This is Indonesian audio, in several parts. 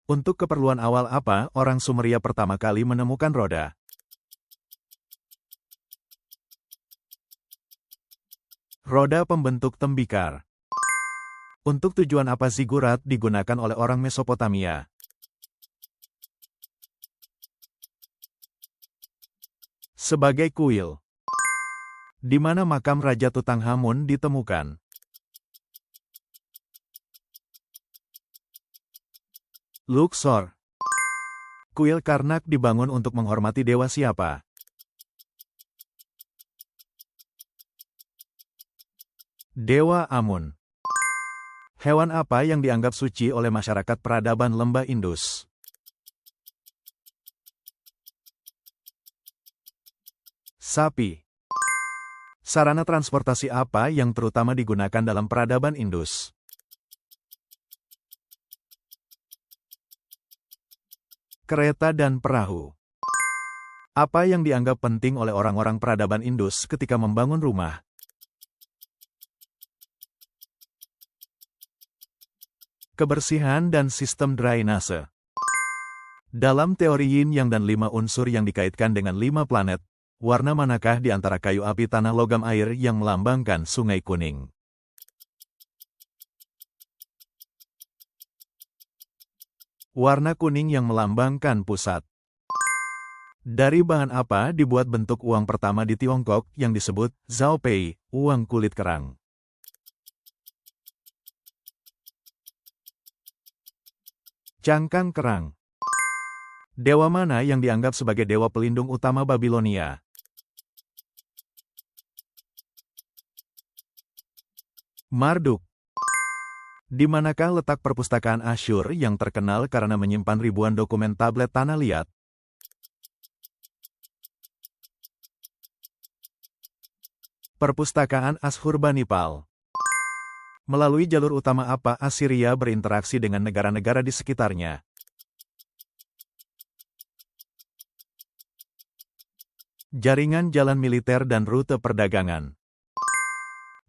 Untuk keperluan awal apa orang Sumeria pertama kali menemukan roda? Roda pembentuk tembikar. Untuk tujuan apa zigurat digunakan oleh orang Mesopotamia? Sebagai kuil. Di mana makam Raja Tutankhamun ditemukan? Luxor. Kuil Karnak dibangun untuk menghormati dewa siapa? Dewa Amun. Hewan apa yang dianggap suci oleh masyarakat peradaban lembah Indus? Sapi. Sarana transportasi apa yang terutama digunakan dalam peradaban Indus? Kereta dan perahu. Apa yang dianggap penting oleh orang-orang peradaban Indus ketika membangun rumah? Kebersihan dan sistem drainase. Dalam teori yin yang dan 5 unsur yang dikaitkan dengan 5 planet, warna manakah di antara kayu api tanah logam air yang melambangkan sungai kuning? Warna kuning yang melambangkan pusat. Dari bahan apa dibuat bentuk uang pertama di Tiongkok yang disebut Zhao Pei, uang kulit kerang? Cangkang kerang. Dewa mana yang dianggap sebagai dewa pelindung utama Babilonia? Marduk. Di manakah letak perpustakaan Asyur yang terkenal karena menyimpan ribuan dokumen tablet tanah liat? Perpustakaan Ashurbanipal. Melalui jalur utama apa Assyria berinteraksi dengan negara-negara di sekitarnya? Jaringan jalan militer dan rute perdagangan.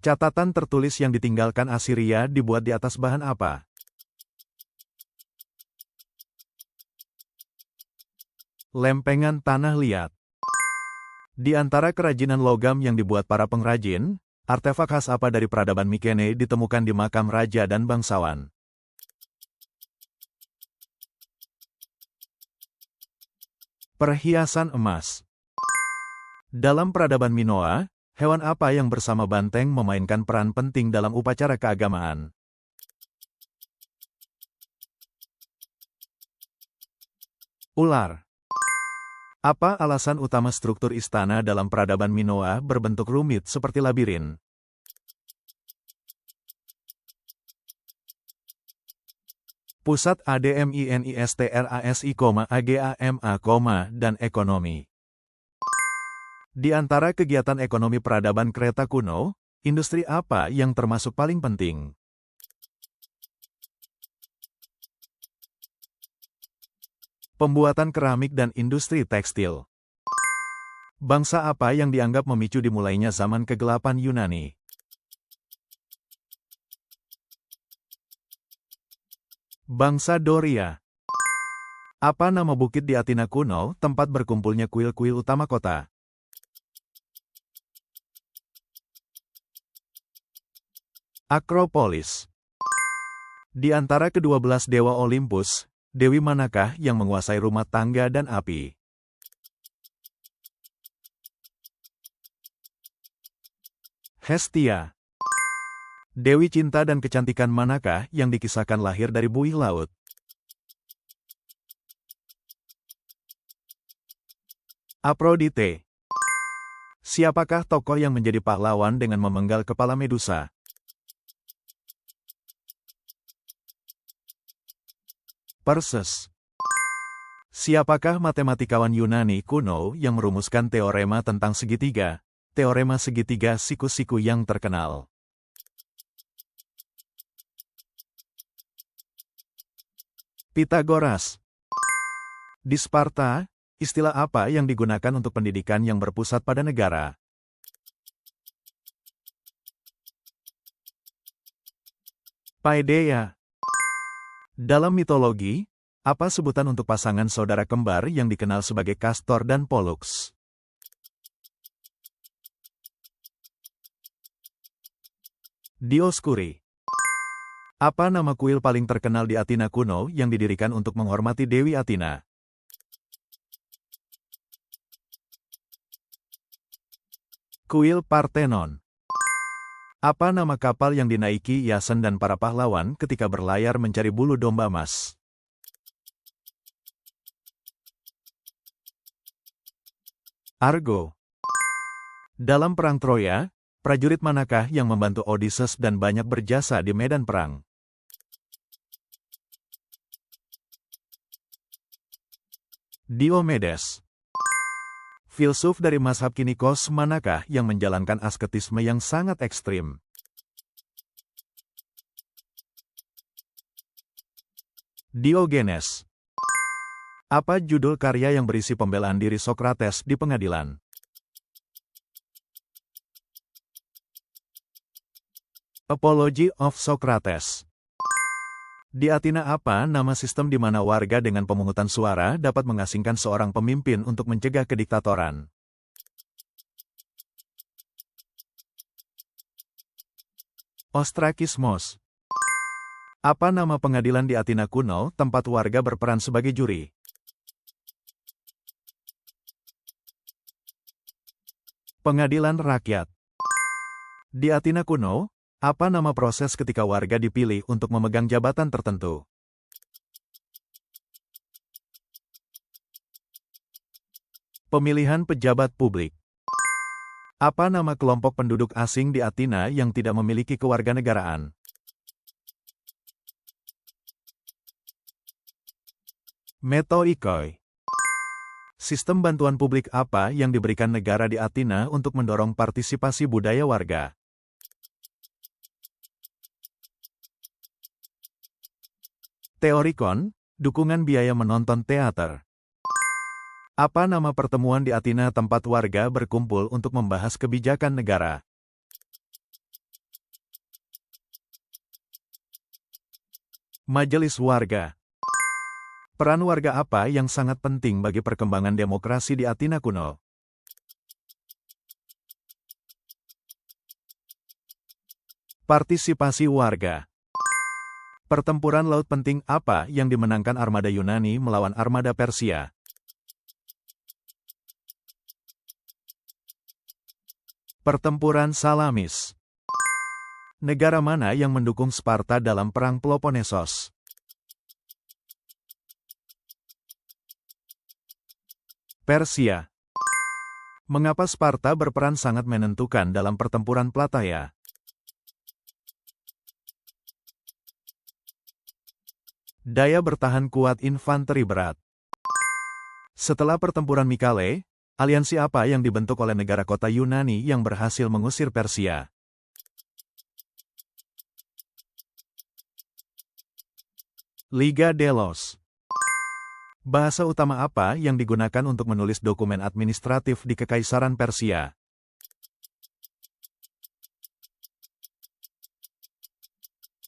Catatan tertulis yang ditinggalkan Assyria dibuat di atas bahan apa? Lempengan tanah liat. Di antara kerajinan logam yang dibuat para pengrajin, artefak khas apa dari peradaban Mykenai ditemukan di makam raja dan bangsawan? Perhiasan emas. Dalam peradaban Minoa, hewan apa yang bersama banteng memainkan peran penting dalam upacara keagamaan? Ular. Apa alasan utama struktur istana dalam peradaban Minoa berbentuk rumit seperti labirin? Pusat ADMINISTRASI, AGAMA, dan ekonomi. Di antara kegiatan ekonomi peradaban Kreta kuno, industri apa yang termasuk paling penting? Pembuatan keramik dan industri tekstil. Bangsa apa yang dianggap memicu dimulainya zaman kegelapan Yunani? Bangsa Doria. Apa nama bukit di Athena kuno, tempat berkumpulnya kuil-kuil utama kota? Akropolis. Di antara ke-12 dewa Olympus, dewi manakah yang menguasai rumah tangga dan api? Hestia. Dewi cinta dan kecantikan manakah yang dikisahkan lahir dari buih laut? Afrodite. Siapakah tokoh yang menjadi pahlawan dengan memenggal kepala Medusa? Perses. Siapakah matematikawan Yunani kuno yang merumuskan teorema tentang segitiga, teorema segitiga siku-siku yang terkenal? Pitagoras. Di Sparta, istilah apa yang digunakan untuk pendidikan yang berpusat pada negara? Paideia. Dalam mitologi, Apa sebutan untuk pasangan saudara kembar yang dikenal sebagai Castor dan Pollux? Dioscuri. Apa nama kuil paling terkenal di Athena kuno yang didirikan untuk menghormati Dewi Athena? Kuil Parthenon. Apa nama kapal yang dinaiki Yasen dan para pahlawan ketika berlayar mencari bulu domba emas? Argo. Dalam Perang Troya, prajurit manakah yang membantu Odysseus dan banyak berjasa di medan perang? Diomedes. Filsuf dari mazhab Kinikos manakah yang menjalankan asketisme yang sangat ekstrim? Diogenes. Apa judul karya yang berisi pembelaan diri Sokrates di pengadilan? Apology of Socrates. Di Athena apa nama sistem di mana warga dengan pemungutan suara dapat mengasingkan seorang pemimpin untuk mencegah kediktatoran? Ostrakismos. Apa nama pengadilan di Athena kuno tempat warga berperan sebagai juri? Pengadilan Rakyat. Di Athena kuno, apa nama proses ketika warga dipilih untuk memegang jabatan tertentu? Pemilihan pejabat publik. Apa nama kelompok penduduk asing di Athena yang tidak memiliki kewarganegaraan? Metoikoi. Sistem bantuan publik apa yang diberikan negara di Athena untuk mendorong partisipasi budaya warga? Teorikon, dukungan biaya menonton teater. Apa nama pertemuan di Athena tempat warga berkumpul untuk membahas kebijakan negara? Majelis Warga. Peran warga apa yang sangat penting bagi perkembangan demokrasi di Athena kuno? Partisipasi warga. Pertempuran laut penting apa yang dimenangkan armada Yunani melawan armada Persia? Pertempuran Salamis. Negara mana yang mendukung Sparta dalam Perang Peloponnesos? Persia. Mengapa Sparta berperan sangat menentukan dalam pertempuran Plataea? Daya bertahan kuat infanteri berat. Setelah pertempuran Mikale, aliansi apa yang dibentuk oleh negara kota Yunani yang berhasil mengusir Persia? Liga Delos. Bahasa utama apa yang digunakan untuk menulis dokumen administratif di Kekaisaran Persia?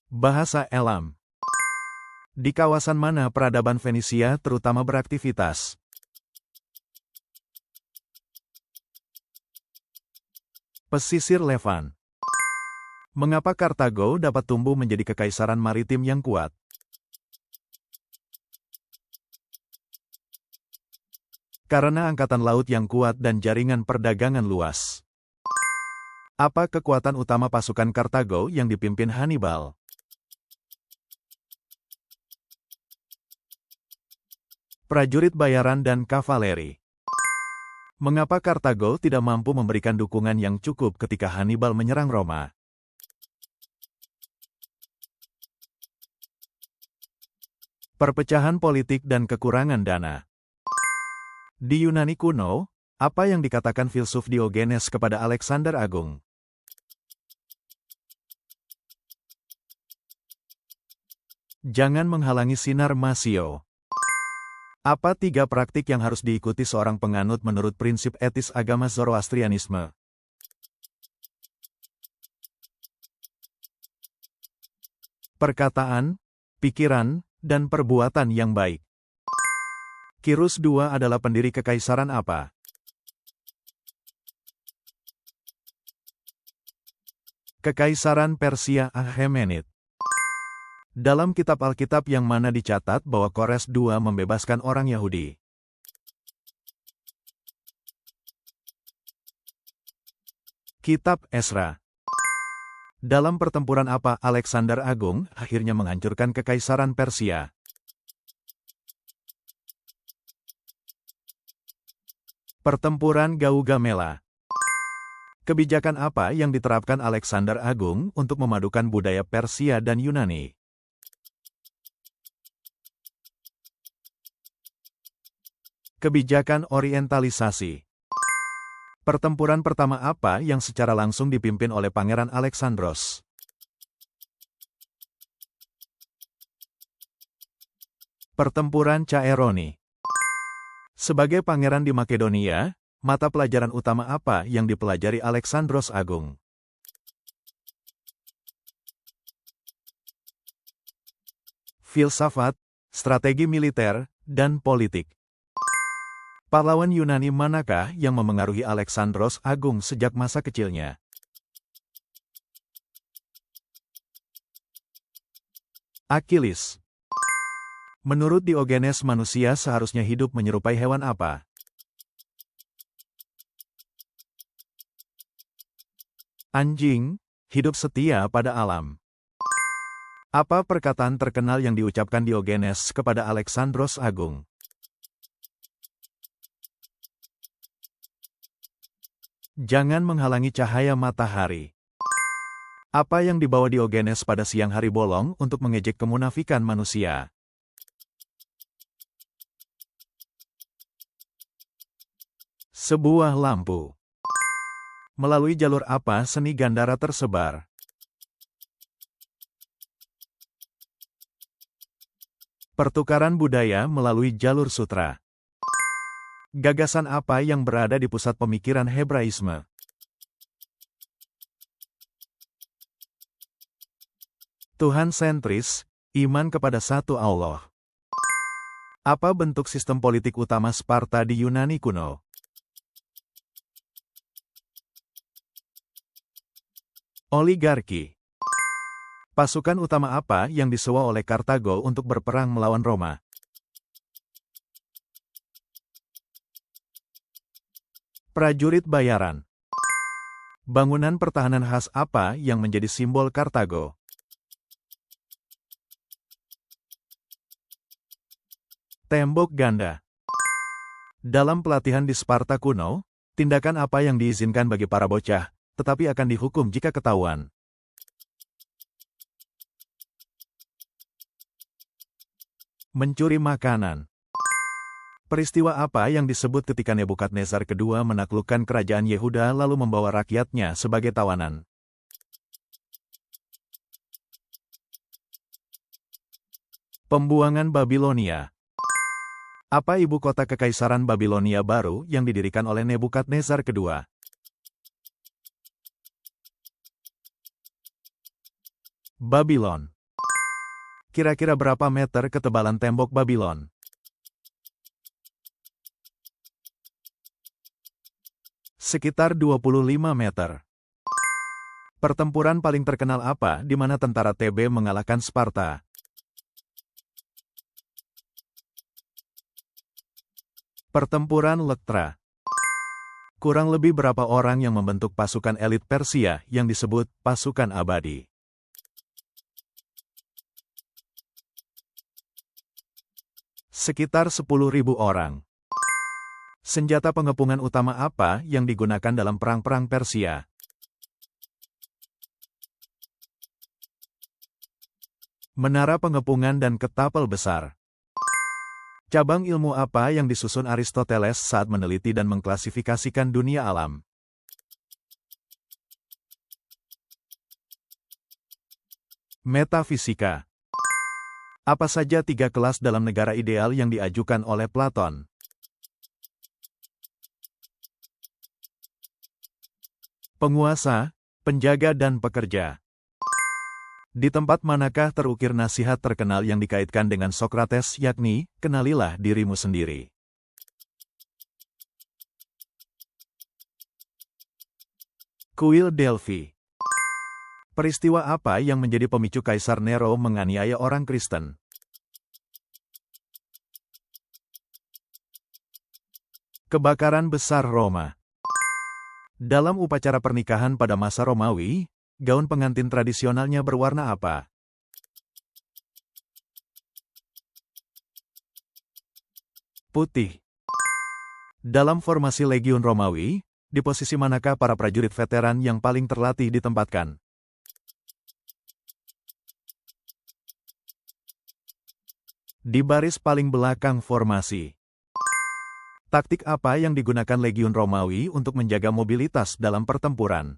Bahasa Elam. Di kawasan mana peradaban Fenisia terutama beraktivitas? Pesisir Levan. Mengapa Kartago dapat tumbuh menjadi kekaisaran maritim yang kuat? Karena angkatan laut yang kuat dan jaringan perdagangan luas. Apa kekuatan utama pasukan Kartago yang dipimpin Hannibal? Prajurit bayaran dan kavaleri. Mengapa Kartago tidak mampu memberikan dukungan yang cukup ketika Hannibal menyerang Roma? Perpecahan politik dan kekurangan dana. Di Yunani kuno, apa yang dikatakan filsuf Diogenes kepada Alexander Agung? Jangan menghalangi sinar Masio. Apa 3 praktik yang harus diikuti seorang penganut menurut prinsip etis agama Zoroastrianisme? Perkataan, pikiran, dan perbuatan yang baik. Kirus II adalah pendiri kekaisaran apa? Kekaisaran Persia Achaemenid. Dalam kitab Alkitab yang mana dicatat bahwa Kores II membebaskan orang Yahudi? Kitab Esra. Dalam pertempuran apa Alexander Agung akhirnya menghancurkan kekaisaran Persia? Pertempuran Gaugamela. Kebijakan apa yang diterapkan Alexander Agung untuk memadukan budaya Persia dan Yunani? Kebijakan orientalisasi. Pertempuran pertama apa yang secara langsung dipimpin oleh Pangeran Alexandros? Pertempuran Chaeroni. Sebagai pangeran di Makedonia, mata pelajaran utama apa yang dipelajari Alexandros Agung? Filsafat, strategi militer, dan politik. Pahlawan Yunani manakah yang memengaruhi Alexandros Agung sejak masa kecilnya? Achilles. Menurut Diogenes manusia seharusnya hidup menyerupai hewan apa? Anjing, hidup setia pada alam. Apa perkataan terkenal yang diucapkan Diogenes kepada Alexandros Agung? Jangan menghalangi cahaya matahari. Apa yang dibawa Diogenes pada siang hari bolong untuk mengejek kemunafikan manusia? Sebuah lampu. Melalui jalur apa seni Gandhara tersebar? Pertukaran budaya melalui jalur sutra. Gagasan apa yang berada di pusat pemikiran Hebraisme? Tuhan sentris, iman kepada satu Allah. Apa bentuk sistem politik utama Sparta di Yunani kuno? Oligarki. Pasukan utama apa yang disewa oleh Kartago untuk berperang melawan Roma? Prajurit bayaran. Bangunan pertahanan khas apa yang menjadi simbol Kartago? Tembok ganda. Dalam pelatihan di Sparta kuno, tindakan apa yang diizinkan bagi para bocah, tetapi akan dihukum jika ketahuan? Mencuri makanan. Peristiwa apa yang disebut ketika Nebukadnezar II menaklukkan kerajaan Yehuda lalu membawa rakyatnya sebagai tawanan? Pembuangan Babilonia. Apa ibu kota kekaisaran Babilonia baru yang didirikan oleh Nebukadnezar II? Babylon. Kira-kira berapa meter ketebalan tembok Babylon? Sekitar 25 meter. Pertempuran paling terkenal apa di mana tentara TB mengalahkan Sparta? Pertempuran Lektra. Kurang lebih berapa orang yang membentuk pasukan elit Persia yang disebut pasukan abadi? Sekitar 10.000 orang. Senjata pengepungan utama apa yang digunakan dalam perang-perang Persia? Menara pengepungan dan ketapel besar. Cabang ilmu apa yang disusun Aristoteles saat meneliti dan mengklasifikasikan dunia alam? Metafisika. Apa saja 3 kelas dalam negara ideal yang diajukan oleh Platon? Penguasa, penjaga dan pekerja. Di tempat manakah terukir nasihat terkenal yang dikaitkan dengan Sokrates yakni, kenalilah dirimu sendiri? Kuil Delphi. Peristiwa apa yang menjadi pemicu Kaisar Nero menganiaya orang Kristen? Kebakaran besar Roma. Dalam upacara pernikahan pada masa Romawi, gaun pengantin tradisionalnya berwarna apa? Putih. Dalam formasi Legiun Romawi, di posisi manakah para prajurit veteran yang paling terlatih ditempatkan? Di baris paling belakang formasi. Taktik apa yang digunakan Legiun Romawi untuk menjaga mobilitas dalam pertempuran?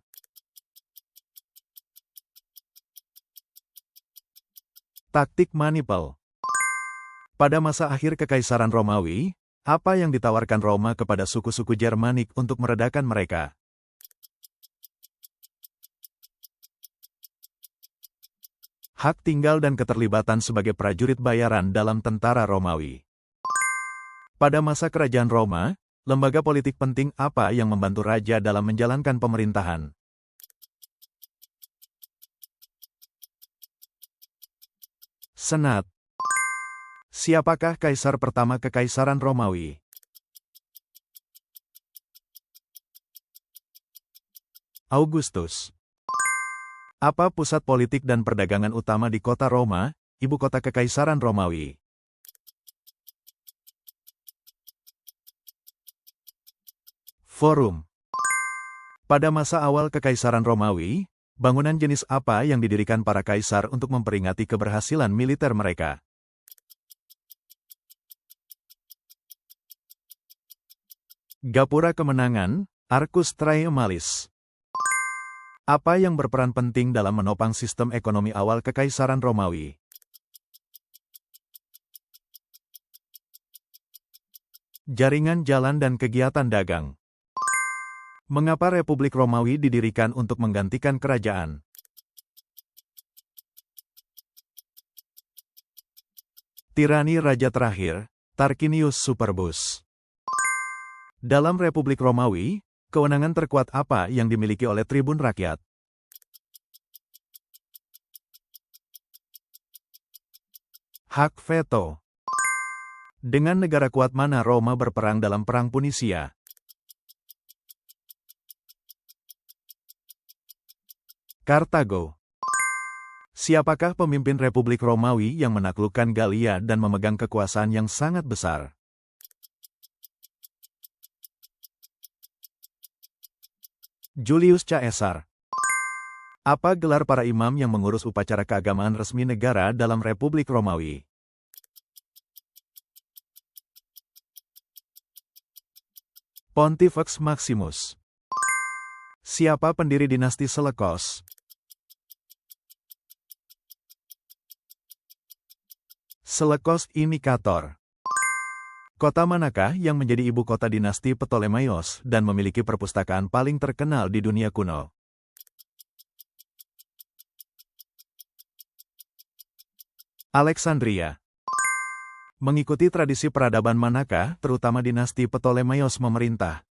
Taktik manipel. Pada masa akhir Kekaisaran Romawi, apa yang ditawarkan Roma kepada suku-suku Germanik untuk meredakan mereka? Hak tinggal dan keterlibatan sebagai prajurit bayaran dalam tentara Romawi. Pada masa kerajaan Roma, lembaga politik penting apa yang membantu raja dalam menjalankan pemerintahan? Senat. Siapakah kaisar pertama Kekaisaran Romawi? Augustus. Apa pusat politik dan perdagangan utama di kota Roma, ibu kota Kekaisaran Romawi? Forum. Pada masa awal Kekaisaran Romawi, bangunan jenis apa yang didirikan para kaisar untuk memperingati keberhasilan militer mereka? Gapura kemenangan, Arcus Triumphalis. Apa yang berperan penting dalam menopang sistem ekonomi awal Kekaisaran Romawi? Jaringan jalan dan kegiatan dagang. Mengapa Republik Romawi didirikan untuk menggantikan kerajaan? Tirani Raja Terakhir, Tarquinius Superbus. Dalam Republik Romawi, kewenangan terkuat apa yang dimiliki oleh tribun rakyat? Hak veto. Dengan negara kuat mana Roma berperang dalam Perang Punisia? Kartago. Siapakah pemimpin Republik Romawi yang menaklukkan Galia dan memegang kekuasaan yang sangat besar? Julius Caesar. Apa gelar para imam yang mengurus upacara keagamaan resmi negara dalam Republik Romawi? Pontifex Maximus. Siapa pendiri dinasti Seleucus? Seleucus Inicator. Kota manakah yang menjadi ibu kota dinasti Ptolemaios dan memiliki perpustakaan paling terkenal di dunia kuno? Alexandria. Mengikuti tradisi peradaban manakah terutama dinasti Ptolemaios memerintah?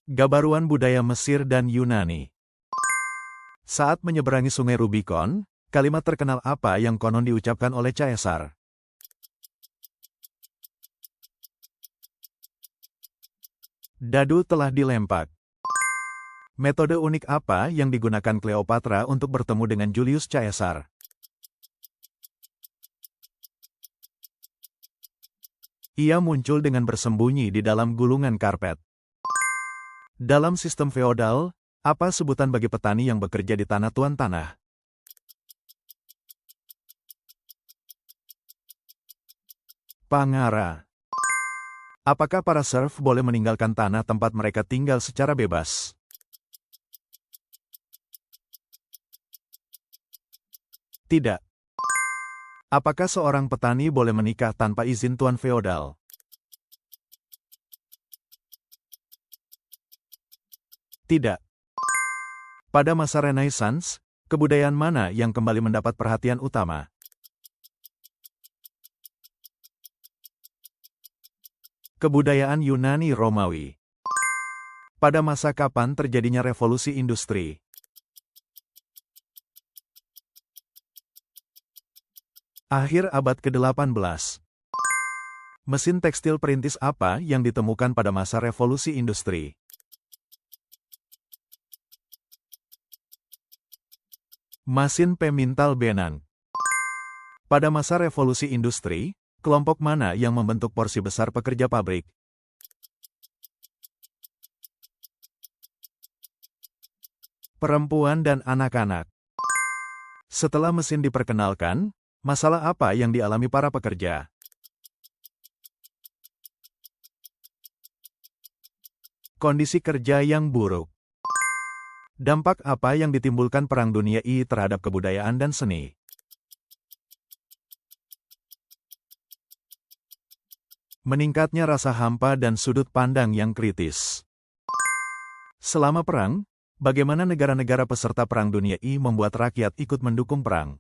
Gabaruan budaya Mesir dan Yunani. Saat menyeberangi Sungai Rubicon, kalimat terkenal apa yang konon diucapkan oleh Caesar? Dadu telah dilempak. Metode unik apa yang digunakan Cleopatra untuk bertemu dengan Julius Caesar? Ia muncul dengan bersembunyi di dalam gulungan karpet. Dalam sistem feodal, apa sebutan bagi petani yang bekerja di tanah tuan tanah? Pangara. Apakah para serf boleh meninggalkan tanah tempat mereka tinggal secara bebas? Tidak. Apakah seorang petani boleh menikah tanpa izin tuan feodal? Tidak. Pada masa Renaissance, kebudayaan mana yang kembali mendapat perhatian utama? Kebudayaan Yunani Romawi. Pada masa kapan terjadinya revolusi industri? Akhir abad ke-18. Mesin tekstil perintis apa yang ditemukan pada masa revolusi industri? Mesin pemintal benang. Pada masa revolusi industri, kelompok mana yang membentuk porsi besar pekerja pabrik? Perempuan dan anak-anak. Setelah mesin diperkenalkan, masalah apa yang dialami para pekerja? Kondisi kerja yang buruk. Dampak apa yang ditimbulkan Perang Dunia I terhadap kebudayaan dan seni? Meningkatnya rasa hampa dan sudut pandang yang kritis. Selama perang, bagaimana negara-negara peserta Perang Dunia I membuat rakyat ikut mendukung perang?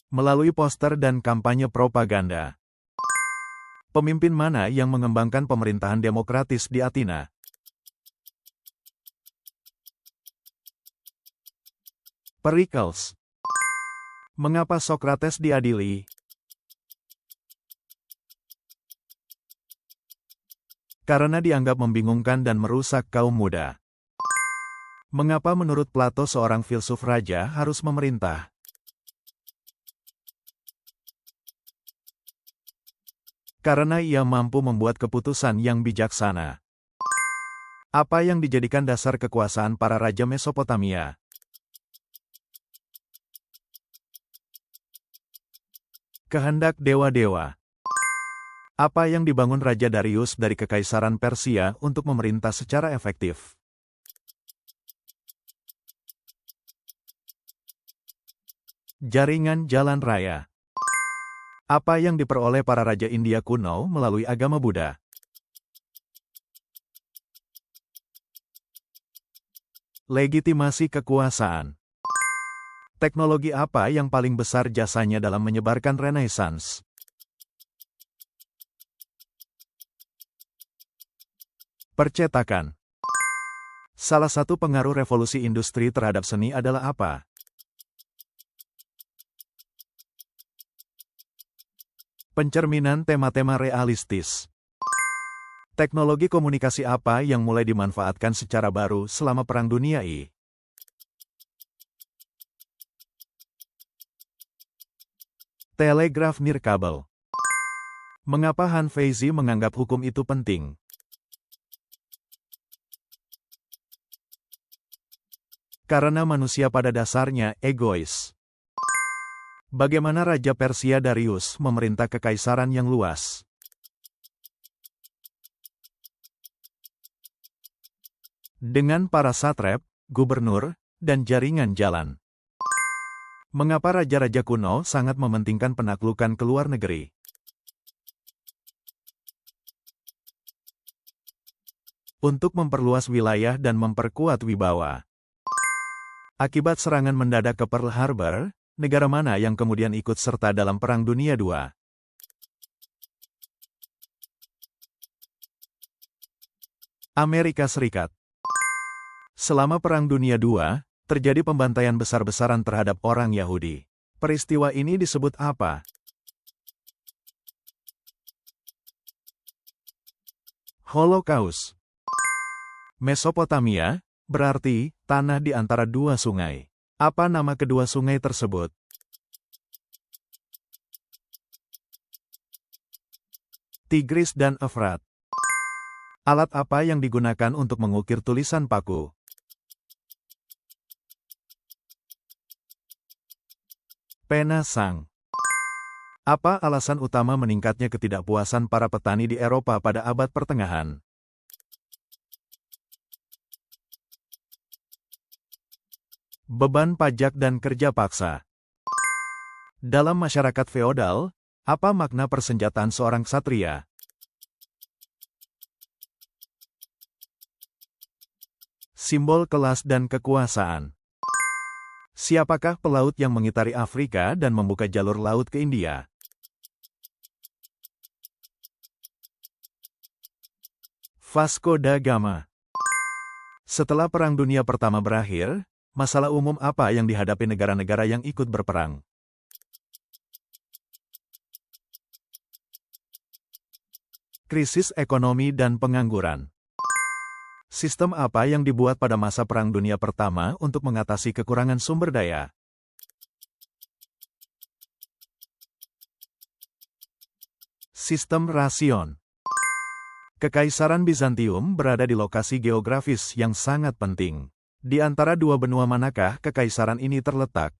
Melalui poster dan kampanye propaganda. Pemimpin mana yang mengembangkan pemerintahan demokratis di Athena? Pericles. Mengapa Socrates diadili? Karena dianggap membingungkan dan merusak kaum muda. Mengapa menurut Plato seorang filsuf raja harus memerintah? Karena ia mampu membuat keputusan yang bijaksana. Apa yang dijadikan dasar kekuasaan para raja Mesopotamia? Kehendak dewa-dewa. Apa yang dibangun Raja Darius dari Kekaisaran Persia untuk memerintah secara efektif? Jaringan jalan raya. Apa yang diperoleh para raja India kuno melalui agama Buddha? Legitimasi kekuasaan. Teknologi apa yang paling besar jasanya dalam menyebarkan Renaissance? Percetakan. Salah satu pengaruh revolusi industri terhadap seni adalah apa? Pencerminan tema-tema realistis. Teknologi komunikasi apa yang mulai dimanfaatkan secara baru selama Perang Dunia I? Telegraf nirkabel. Mengapa Han Feizi menganggap hukum itu penting? Karena manusia pada dasarnya egois. Bagaimana Raja Persia Darius memerintah kekaisaran yang luas? Dengan para satrap, gubernur, dan jaringan jalan. Mengapa raja-raja kuno sangat mementingkan penaklukan ke luar negeri? Untuk memperluas wilayah dan memperkuat wibawa. Akibat serangan mendadak ke Pearl Harbor, negara mana yang kemudian ikut serta dalam Perang Dunia II? Amerika Serikat. Selama Perang Dunia II, terjadi pembantaian besar-besaran terhadap orang Yahudi. Peristiwa ini disebut apa? Holocaust. Mesopotamia berarti tanah di antara dua sungai. Apa nama kedua sungai tersebut? Tigris dan Efrat. Alat apa yang digunakan untuk mengukir tulisan paku? Pena sang. Apa alasan utama meningkatnya ketidakpuasan para petani di Eropa pada abad pertengahan? Beban pajak dan kerja paksa. Dalam masyarakat feodal, apa makna persenjataan seorang ksatria? Simbol kelas dan kekuasaan. Siapakah pelaut yang mengitari Afrika dan membuka jalur laut ke India? Vasco da Gama. Setelah Perang Dunia Pertama berakhir, masalah umum apa yang dihadapi negara-negara yang ikut berperang? Krisis ekonomi dan pengangguran. Sistem apa yang dibuat pada masa Perang Dunia Pertama untuk mengatasi kekurangan sumber daya? Sistem rasion. Kekaisaran Bizantium berada di lokasi geografis yang sangat penting. Di antara dua benua manakah kekaisaran ini terletak?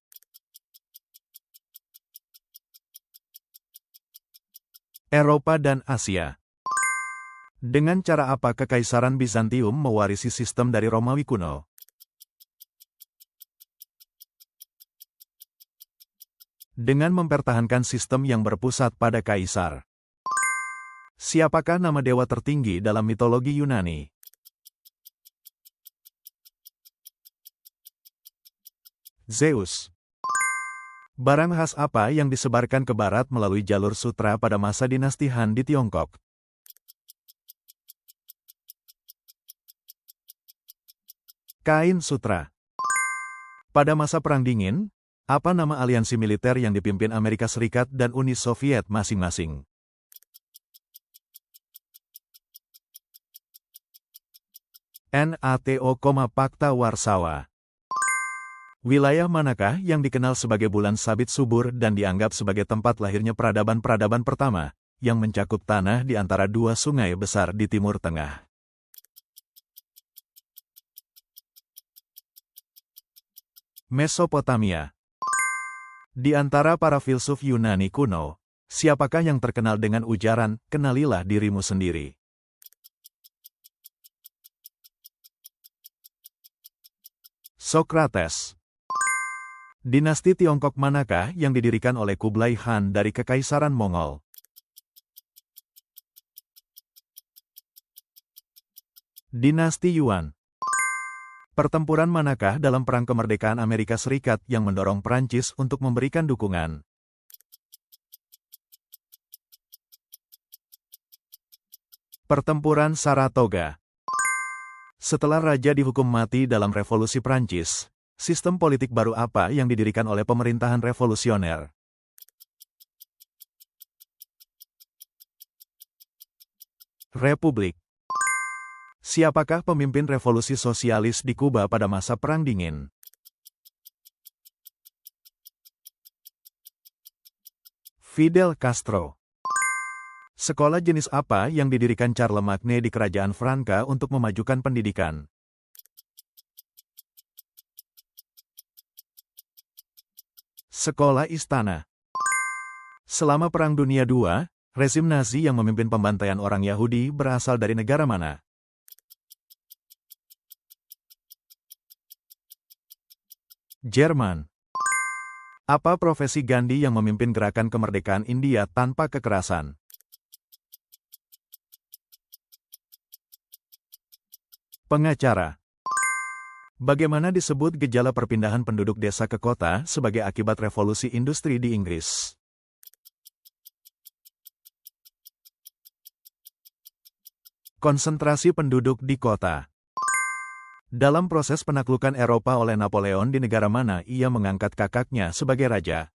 Eropa dan Asia. Dengan cara apa kekaisaran Bizantium mewarisi sistem dari Romawi kuno? Dengan mempertahankan sistem yang berpusat pada kaisar. Siapakah nama dewa tertinggi dalam mitologi Yunani? Zeus. Barang khas apa yang disebarkan ke barat melalui jalur sutra pada masa dinasti Han di Tiongkok? Kain sutra. Pada masa Perang Dingin, apa nama aliansi militer yang dipimpin Amerika Serikat dan Uni Soviet masing-masing? NATO, Pakta Warsawa. Wilayah manakah yang dikenal sebagai bulan sabit subur dan dianggap sebagai tempat lahirnya peradaban-peradaban pertama, yang mencakup tanah di antara dua sungai besar di Timur Tengah? Mesopotamia. Di antara para filsuf Yunani kuno, siapakah yang terkenal dengan ujaran, "Kenalilah dirimu sendiri"? Socrates. Dinasti Tiongkok manakah yang didirikan oleh Kublai Khan dari Kekaisaran Mongol? Dinasti Yuan. Pertempuran manakah dalam Perang Kemerdekaan Amerika Serikat yang mendorong Prancis untuk memberikan dukungan? Pertempuran Saratoga. Setelah raja dihukum mati dalam Revolusi Prancis, sistem politik baru apa yang didirikan oleh pemerintahan revolusioner? Republik. Siapakah pemimpin revolusi sosialis di Kuba pada masa Perang Dingin? Fidel Castro. Sekolah jenis apa yang didirikan Charlemagne di Kerajaan Franka untuk memajukan pendidikan? Sekolah Istana. Selama Perang Dunia II, rezim Nazi yang memimpin pembantaian orang Yahudi berasal dari negara mana? Jerman. Apa profesi Gandhi yang memimpin gerakan kemerdekaan India tanpa kekerasan? Pengacara. Bagaimana disebut gejala perpindahan penduduk desa ke kota sebagai akibat revolusi industri di Inggris? Konsentrasi penduduk di kota. Dalam proses penaklukan Eropa oleh Napoleon di negara mana ia mengangkat kakaknya sebagai raja?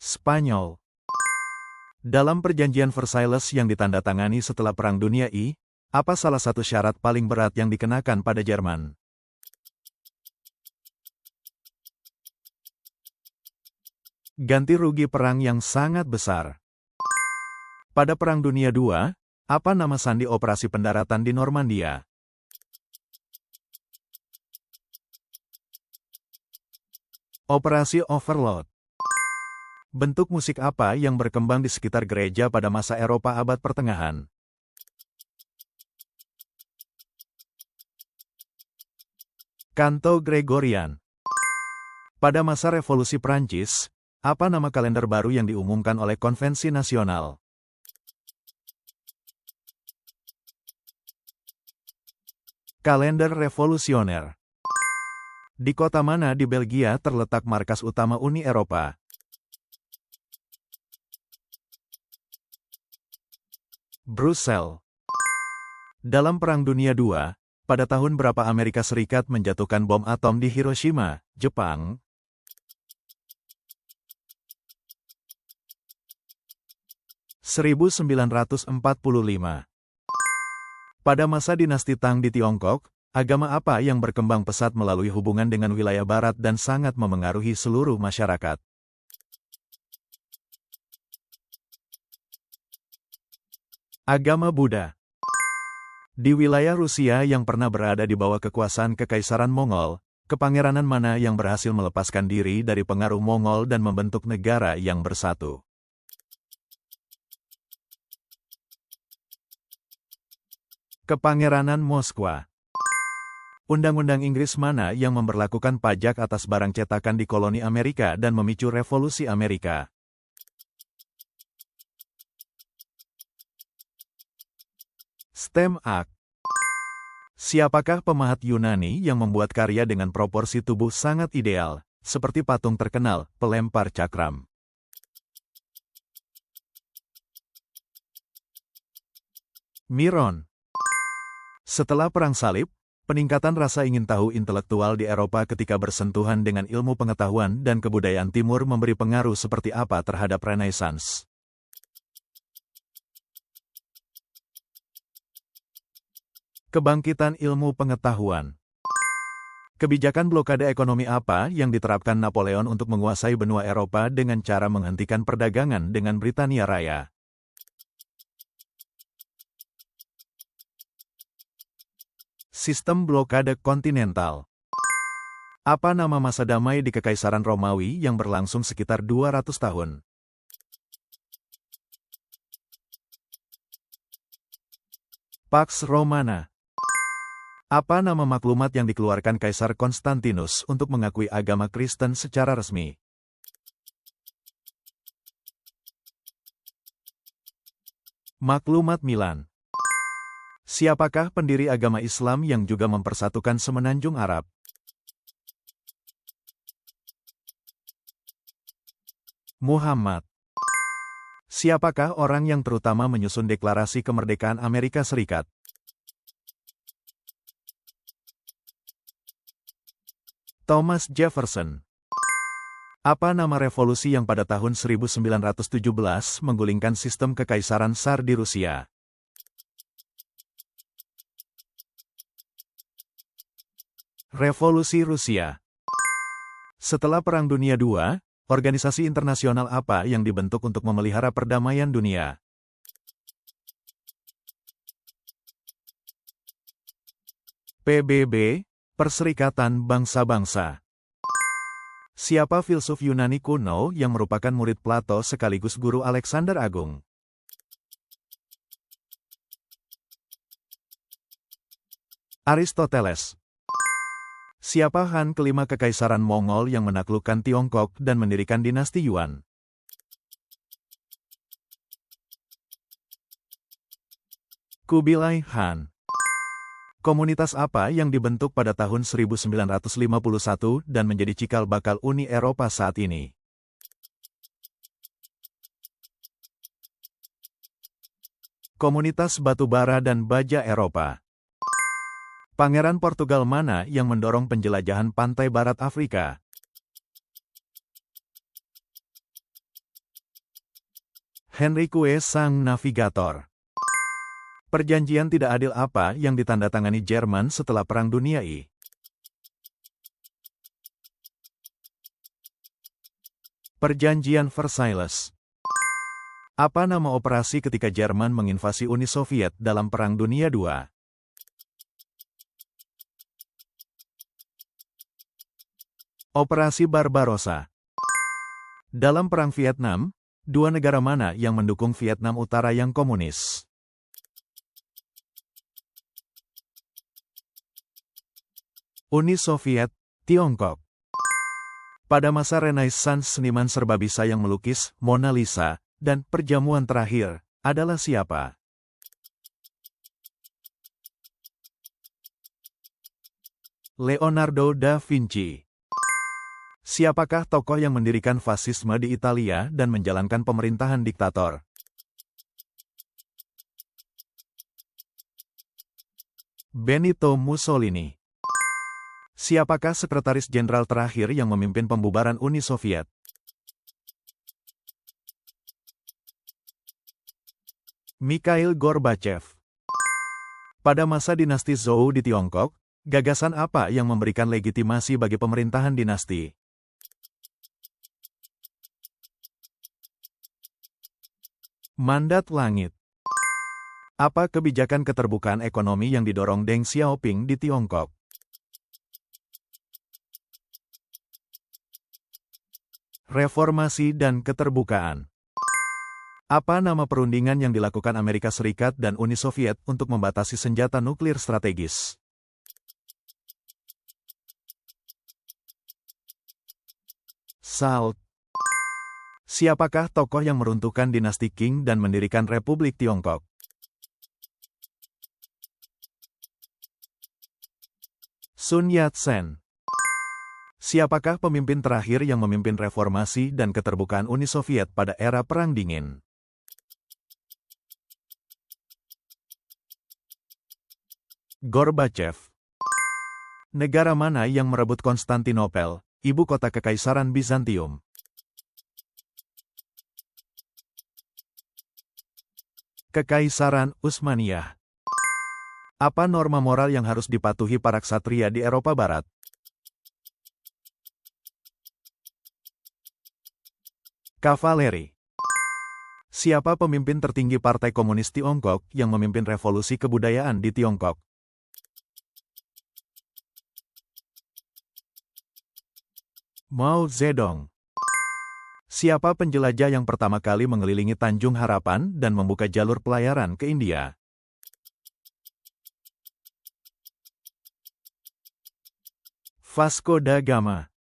Spanyol. Dalam perjanjian Versailles yang ditandatangani setelah Perang Dunia I, apa salah satu syarat paling berat yang dikenakan pada Jerman? Ganti rugi perang yang sangat besar. Pada Perang Dunia II, apa nama sandi operasi pendaratan di Normandia? Operasi Overlord. Bentuk musik apa yang berkembang di sekitar gereja pada masa Eropa abad pertengahan? Kanto Gregorian. Pada masa Revolusi Prancis, apa nama kalender baru yang diumumkan oleh Konvensi Nasional? Kalender revolusioner. Di kota mana di Belgia terletak markas utama Uni Eropa? Brussels. Dalam Perang Dunia II, pada tahun berapa Amerika Serikat menjatuhkan bom atom di Hiroshima, Jepang? (1945). Pada masa dinasti Tang di Tiongkok, agama apa yang berkembang pesat melalui hubungan dengan wilayah barat dan sangat memengaruhi seluruh masyarakat? Agama Buddha. Di wilayah Rusia yang pernah berada di bawah kekuasaan Kekaisaran Mongol, kepangeranan mana yang berhasil melepaskan diri dari pengaruh Mongol dan membentuk negara yang bersatu? Kepangeranan Moskwa. Undang-undang Inggris mana yang memberlakukan pajak atas barang cetakan di koloni Amerika dan memicu revolusi Amerika? Stamp Act. Siapakah pemahat Yunani yang membuat karya dengan proporsi tubuh sangat ideal, seperti patung terkenal, pelempar cakram? Miron. Setelah Perang Salib, peningkatan rasa ingin tahu intelektual di Eropa ketika bersentuhan dengan ilmu pengetahuan dan kebudayaan Timur memberi pengaruh seperti apa terhadap Renaissance? Kebangkitan ilmu pengetahuan. Kebijakan blokade ekonomi apa yang diterapkan Napoleon untuk menguasai benua Eropa dengan cara menghentikan perdagangan dengan Britania Raya? Sistem blokade kontinental. Apa nama masa damai di Kekaisaran Romawi yang berlangsung sekitar 200 tahun? Pax Romana. Apa nama maklumat yang dikeluarkan Kaisar Konstantinus untuk mengakui agama Kristen secara resmi? Maklumat Milan. Siapakah pendiri agama Islam yang juga mempersatukan semenanjung Arab? Muhammad. Siapakah orang yang terutama menyusun Deklarasi Kemerdekaan Amerika Serikat? Thomas Jefferson. Apa nama revolusi yang pada tahun 1917 menggulingkan sistem kekaisaran Tsar di Rusia? Revolusi Rusia. Setelah Perang Dunia II, organisasi internasional apa yang dibentuk untuk memelihara perdamaian dunia? PBB, Perserikatan Bangsa-Bangsa. Siapa filsuf Yunani kuno yang merupakan murid Plato sekaligus guru Alexander Agung? Aristoteles. Siapa Han kelima Kekaisaran Mongol yang menaklukkan Tiongkok dan mendirikan dinasti Yuan? Kubilai Khan. Komunitas apa yang dibentuk pada tahun 1951 dan menjadi cikal bakal Uni Eropa saat ini? Komunitas Batubara dan Baja Eropa. Pangeran Portugal mana yang mendorong penjelajahan pantai barat Afrika? Henrique sang navigator. Perjanjian tidak adil apa yang ditandatangani Jerman setelah Perang Dunia I? Perjanjian Versailles. Apa nama operasi ketika Jerman menginvasi Uni Soviet dalam Perang Dunia II? Operasi Barbarossa. Dalam Perang Vietnam, dua negara mana yang mendukung Vietnam Utara yang komunis? Uni Soviet, Tiongkok. Pada masa Renaissance seniman serba bisa yang melukis Mona Lisa dan Perjamuan Terakhir adalah siapa? Leonardo da Vinci. Siapakah tokoh yang mendirikan fasisme di Italia dan menjalankan pemerintahan diktator? Benito Mussolini. Siapakah sekretaris jenderal terakhir yang memimpin pembubaran Uni Soviet? Mikhail Gorbachev. Pada masa dinasti Zhou di Tiongkok, gagasan apa yang memberikan legitimasi bagi pemerintahan dinasti? Mandat langit. Apa kebijakan keterbukaan ekonomi yang didorong Deng Xiaoping di Tiongkok? Reformasi dan keterbukaan. Apa nama perundingan yang dilakukan Amerika Serikat dan Uni Soviet untuk membatasi senjata nuklir strategis? SALT. Siapakah tokoh yang meruntuhkan dinasti Qing dan mendirikan Republik Tiongkok? Sun Yat-sen. Siapakah pemimpin terakhir yang memimpin reformasi dan keterbukaan Uni Soviet pada era Perang Dingin? Gorbachev. Negara mana yang merebut Konstantinopel, ibu kota Kekaisaran Bizantium? Kekaisaran Utsmaniyah. Apa norma moral yang harus dipatuhi para ksatria di Eropa Barat? Kavaleri. Siapa pemimpin tertinggi Partai Komunis Tiongkok yang memimpin revolusi kebudayaan di Tiongkok? Mao Zedong. Siapa penjelajah yang pertama kali mengelilingi Tanjung Harapan dan membuka jalur pelayaran ke India? Vasco da Gama.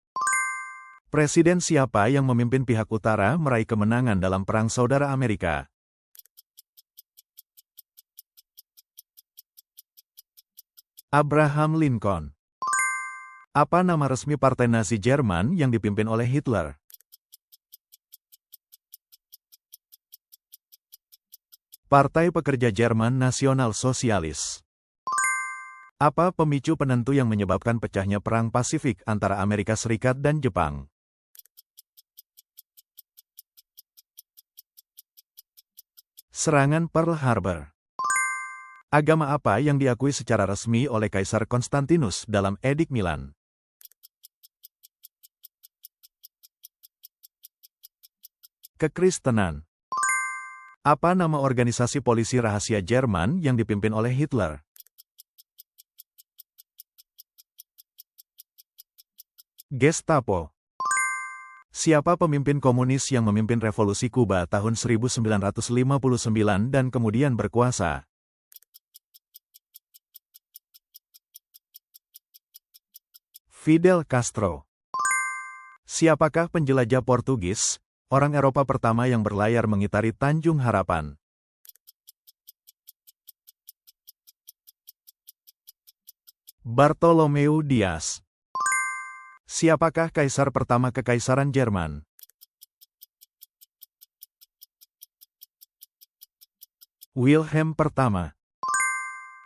Presiden siapa yang memimpin pihak utara meraih kemenangan dalam Perang Saudara Amerika? Abraham Lincoln. Apa nama resmi Partai Nazi Jerman yang dipimpin oleh Hitler? Partai Pekerja Jerman Nasional Sosialis. Apa pemicu penentu yang menyebabkan pecahnya Perang Pasifik antara Amerika Serikat dan Jepang? Serangan Pearl Harbor. Agama apa yang diakui secara resmi oleh Kaisar Konstantinus dalam Edik Milan? Kekristenan. Apa nama organisasi polisi rahasia Jerman yang dipimpin oleh Hitler? Gestapo. Siapa pemimpin komunis yang memimpin revolusi Kuba tahun 1959 dan kemudian berkuasa? Fidel Castro. Siapakah penjelajah Portugis, orang Eropa pertama yang berlayar mengitari Tanjung Harapan? Bartolomeu Dias. Siapakah kaisar pertama Kekaisaran Jerman? Wilhelm pertama.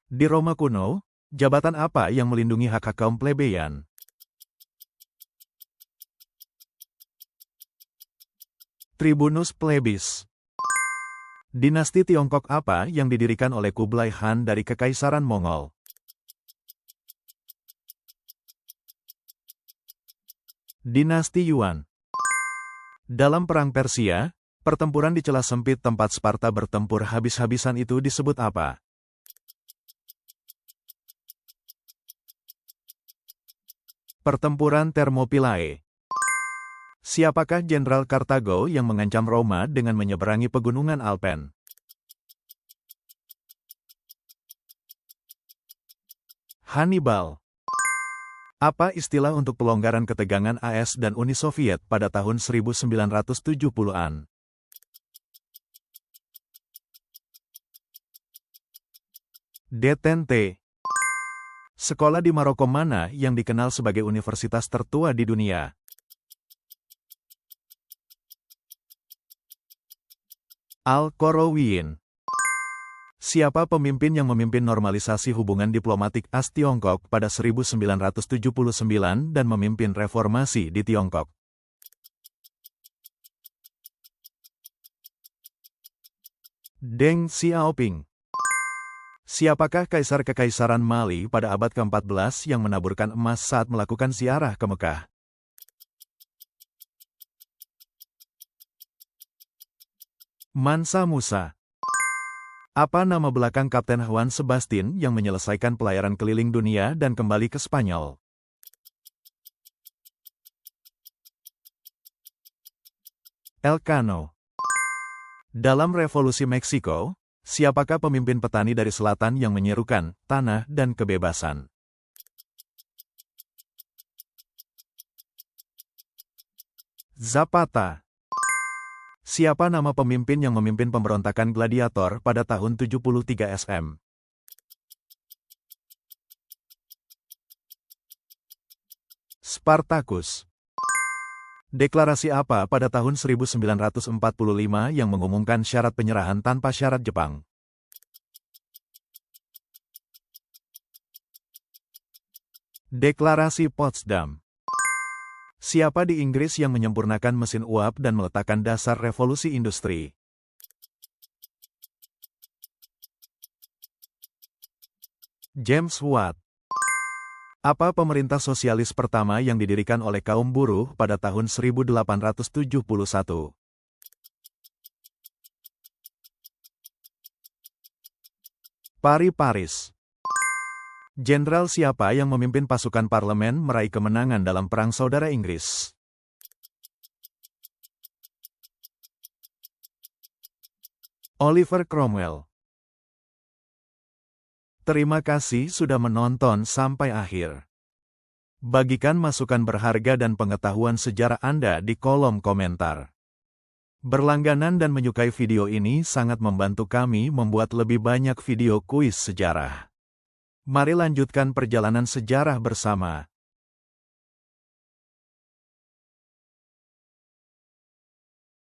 Di Roma kuno, jabatan apa yang melindungi hak-hak kaum plebeyan? Tribunus plebis. Dinasti Tiongkok apa yang didirikan oleh Kublai Khan dari Kekaisaran Mongol? Dinasti Yuan. Dalam Perang Persia, pertempuran di celah sempit tempat Sparta bertempur habis-habisan itu disebut apa? Pertempuran Thermopylae. Siapakah Jenderal Kartago yang mengancam Roma dengan menyeberangi pegunungan Alpen? Hannibal. Apa istilah untuk pelonggaran ketegangan AS dan Uni Soviet pada tahun 1970-an? Detente. Sekolah di Maroko mana yang dikenal sebagai universitas tertua di dunia? Al-Qarawiyyin. Siapa pemimpin yang memimpin normalisasi hubungan diplomatik AS-Tiongkok pada 1979 dan memimpin reformasi di Tiongkok? Deng Xiaoping. Siapakah kaisar kekaisaran Mali pada abad ke-14 yang menaburkan emas saat melakukan ziarah ke Mekah? Mansa Musa. Apa nama belakang Kapten Juan Sebastian yang menyelesaikan pelayaran keliling dunia dan kembali ke Spanyol? Elcano. Dalam Revolusi Meksiko, siapakah pemimpin petani dari selatan yang menyerukan tanah dan kebebasan? Zapata. Siapa nama pemimpin yang memimpin pemberontakan gladiator pada tahun 73 SM? Spartacus. Deklarasi apa pada tahun 1945 yang mengumumkan syarat penyerahan tanpa syarat Jepang? Deklarasi Potsdam. Siapa di Inggris yang menyempurnakan mesin uap dan meletakkan dasar revolusi industri? James Watt. Apa pemerintah sosialis pertama yang didirikan oleh kaum buruh pada tahun 1871? Paris. Jenderal siapa yang memimpin pasukan parlemen meraih kemenangan dalam Perang Saudara Inggris? Oliver Cromwell. Terima kasih sudah menonton sampai akhir. Bagikan masukan berharga dan pengetahuan sejarah Anda di kolom komentar. Berlangganan dan menyukai video ini sangat membantu kami membuat lebih banyak video kuis sejarah. Mari lanjutkan perjalanan sejarah bersama.